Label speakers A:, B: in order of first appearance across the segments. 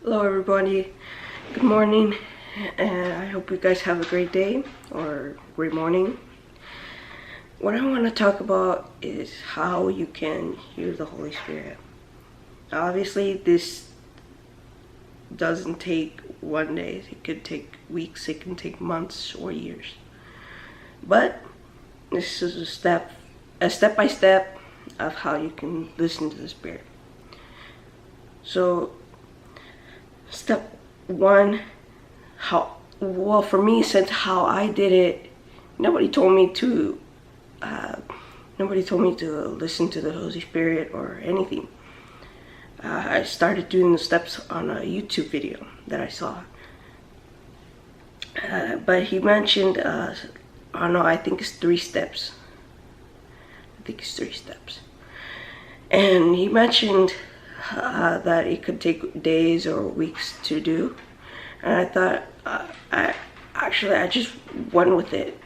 A: Hello everybody, good morning, and I hope you guys have a great day or great morning. What I want to talk about is how you can hear the Holy Spirit. Obviously this doesn't take one day, it could take weeks, it can take months or years. But this is a step by step of how you can listen to the Spirit. So step one, for me, since how I did it, nobody told me to listen to the Holy Spirit or anything. I started doing the steps on a YouTube video that I saw. But he mentioned, I think it's 3 steps. And he mentioned that it could take days or weeks to do, and I thought I just went with it.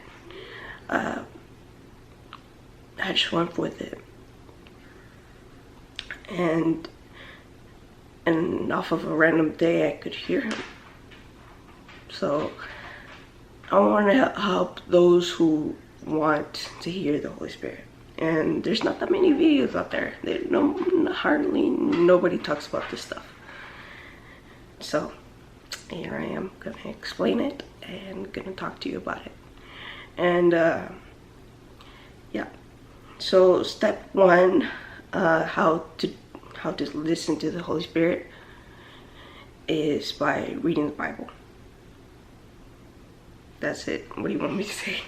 A: And off of a random day I could hear him. So I want to help those who want to hear the Holy Spirit. And there's not that many videos out there. Hardly nobody talks about this stuff. So here I am gonna explain it and gonna talk to you about it. And yeah. So step 1, how to listen to the Holy Spirit is by reading the Bible. That's it. What do you want me to say?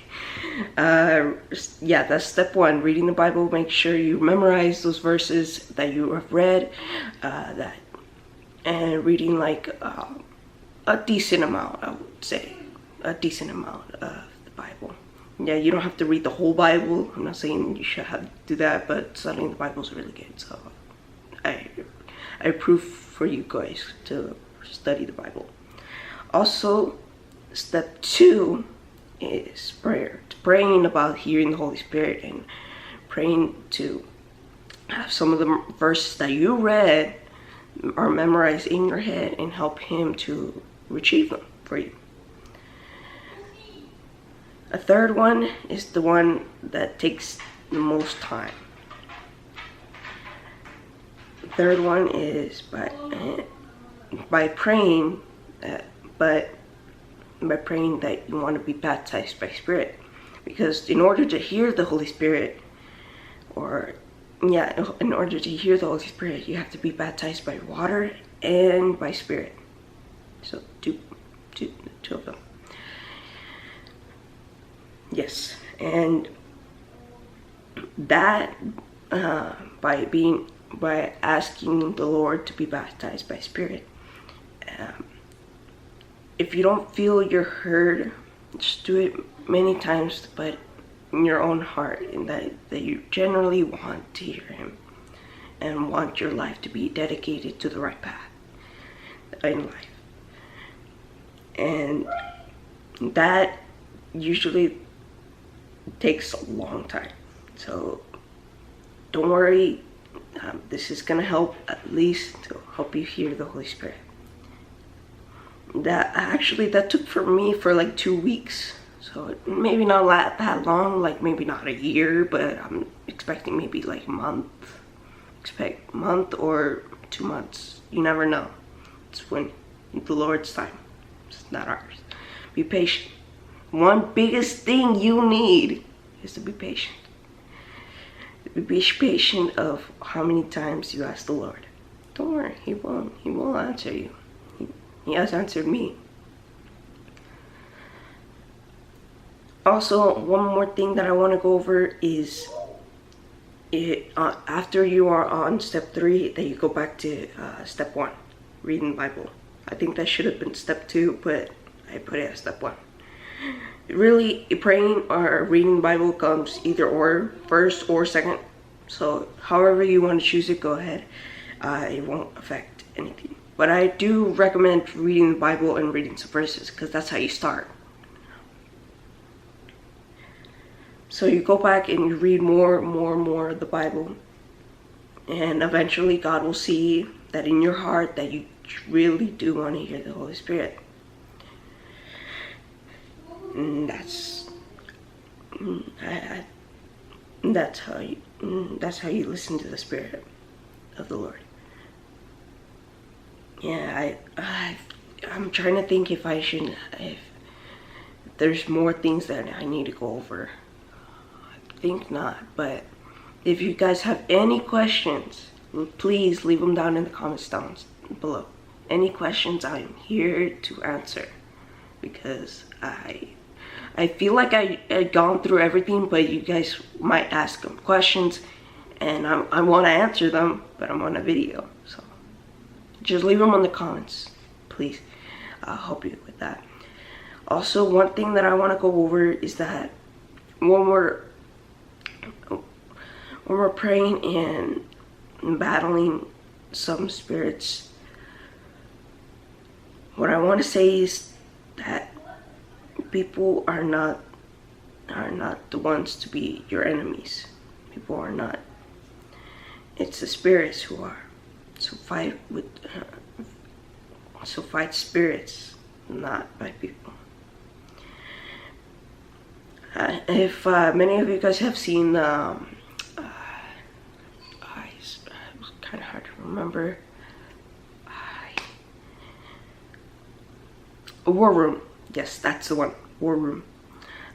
A: Yeah, that's step 1, reading the Bible. Make sure you memorize those verses that you have read, and reading like a decent amount, I would say. A decent amount of the Bible. Yeah, you don't have to read the whole Bible. I'm not saying you should have to do that, but studying the Bible is really good. So I approve for you guys to study the Bible. Also, step 2 is prayer. Praying about hearing the Holy Spirit and praying to have some of the verses that you read are memorized in your head and help Him to retrieve them for you. A third one is the one that takes the most time. The third one is by praying, by praying that you want to be baptized by Spirit. Because in order to hear the Holy Spirit, in order to hear the Holy Spirit, you have to be baptized by water and by Spirit. So two of them. Yes, and that by asking the Lord to be baptized by Spirit. If you don't feel you're heard, just do it many times, but in your own heart, and that you generally want to hear Him and want your life to be dedicated to the right path in life. And that usually takes a long time. So don't worry, this is going to help, at least to help you hear the Holy Spirit. That took for me for like 2 weeks, so maybe not that long, like maybe not a year, but I'm expecting maybe like a month. Expect a month or 2 months. You never know. It's when the Lord's time. It's not ours. Be patient. One biggest thing you need is to be patient. Be patient of how many times you ask the Lord. Don't worry, He will answer you. He has answered me. Also, one more thing that I want to go over is after you are on step 3, that you go back to step 1, reading the Bible. I think that should have been step 2, but I put it as step 1. Really, praying or reading the Bible comes either or, first or second. So however you want to choose it, go ahead. It won't affect anything. But I do recommend reading the Bible and reading some verses, because that's how you start. So you go back and you read more of the Bible, and eventually God will see that in your heart that you really do want to hear the Holy Spirit. And that's how you listen to the Spirit of the Lord. Yeah, I'm trying to think if there's more things that I need to go over. I think not, but if you guys have any questions, please leave them down in the comments down below. Any questions, I'm here to answer, because I feel like I've gone through everything, but you guys might ask them questions, and I want to answer them, but I'm on a video, so just leave them in the comments, please. I'll help you with that. Also, one thing that I want to go over is that when we're praying and battling some spirits, what I want to say is that people are not the ones to be your enemies. People are not. It's the spirits who are. So fight spirits, not by people. If many of you guys have seen, it's kind of hard to remember. War Room. Yes, that's the one. War Room.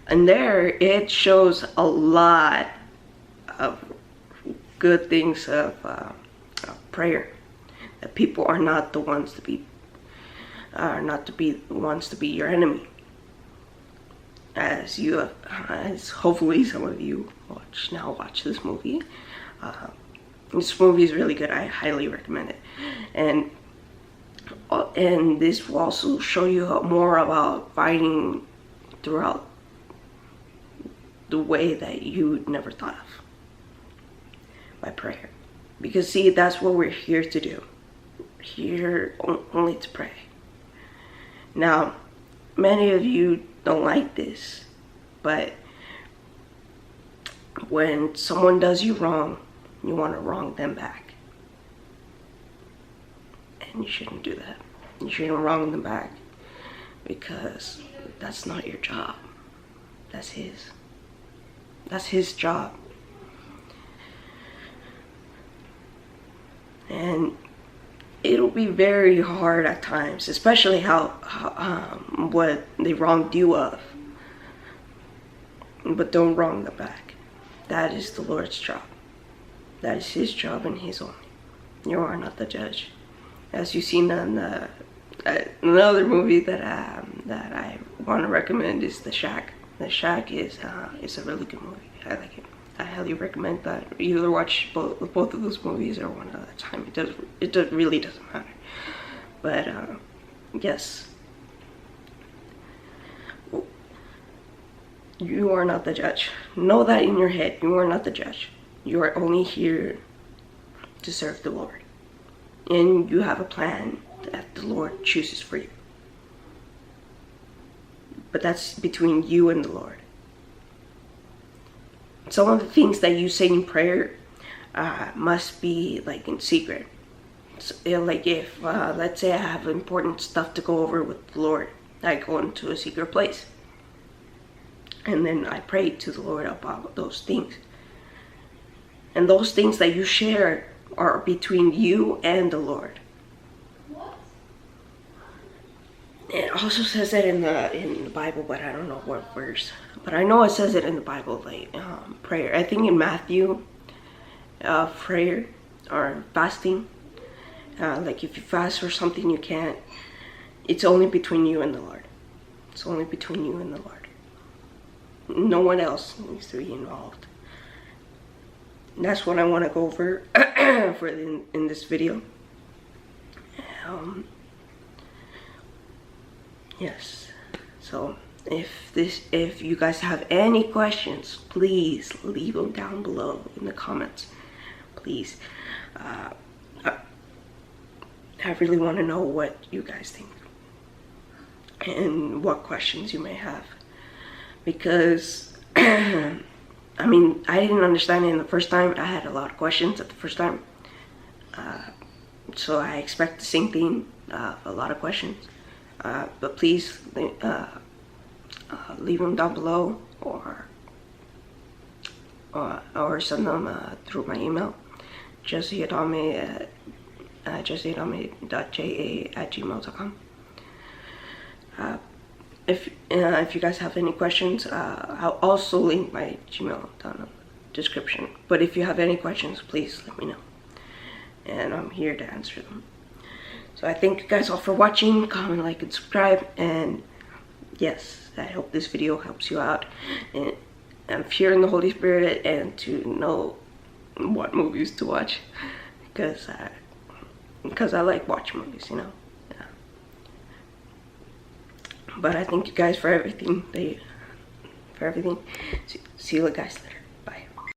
A: And there it shows a lot of good things of prayer. That people are not the ones to be your enemy. As hopefully some of you watch this movie. This movie is really good. I highly recommend it. And this will also show you more about fighting throughout the way that you never thought of, by prayer. Because see, that's what we're here to do. Here only to pray. Now, many of you don't like this, but when someone does you wrong, you want to wrong them back. And you shouldn't do that. You shouldn't wrong them back, because that's not your job. That's his. That's his job. And it'll be very hard at times, especially what they wronged you of. But don't wrong them back. That is the Lord's job. That is his job and his only. You are not the judge. As you've seen in another movie that I want to recommend is The Shack. The Shack is a really good movie. I like it. I highly recommend that you either watch both of those movies or one at a time. It really doesn't matter. But yes, you are not the judge. Know that in your head. You are not the judge. You are only here to serve the Lord, and you have a plan that the Lord chooses for you. But that's between you and the Lord. Some of the things that you say in prayer must be like in secret. So, like if, let's say I have important stuff to go over with the Lord, I go into a secret place. And then I pray to the Lord about those things. And those things that you share are between you and the Lord. It also says that in the Bible, but I don't know what verse. But I know it says it in the Bible, like prayer. I think in Matthew, prayer or fasting. Like if you fast or something, you can't. It's only between you and the Lord. It's only between you and the Lord. No one else needs to be involved. And that's what I want to go over in this video. Yes. So if you guys have any questions, please leave them down below in the comments. Please. I really want to know what you guys think and what questions you may have, because I mean, I didn't understand it the first time. I had a lot of questions at the first time, So I expect the same thing, a lot of questions. But please leave them down below, or send them through my email, jesseadame@jesseadame.ja@gmail.com. If you guys have any questions, I'll also link my Gmail down in the description. But if you have any questions, please let me know, and I'm here to answer them. So I thank you guys all for watching. Comment, like, and subscribe. And yes, I hope this video helps you out and hearing the Holy Spirit and to know what movies to watch, because I like watching movies, you know. Yeah. But I thank you guys for everything. See you guys later.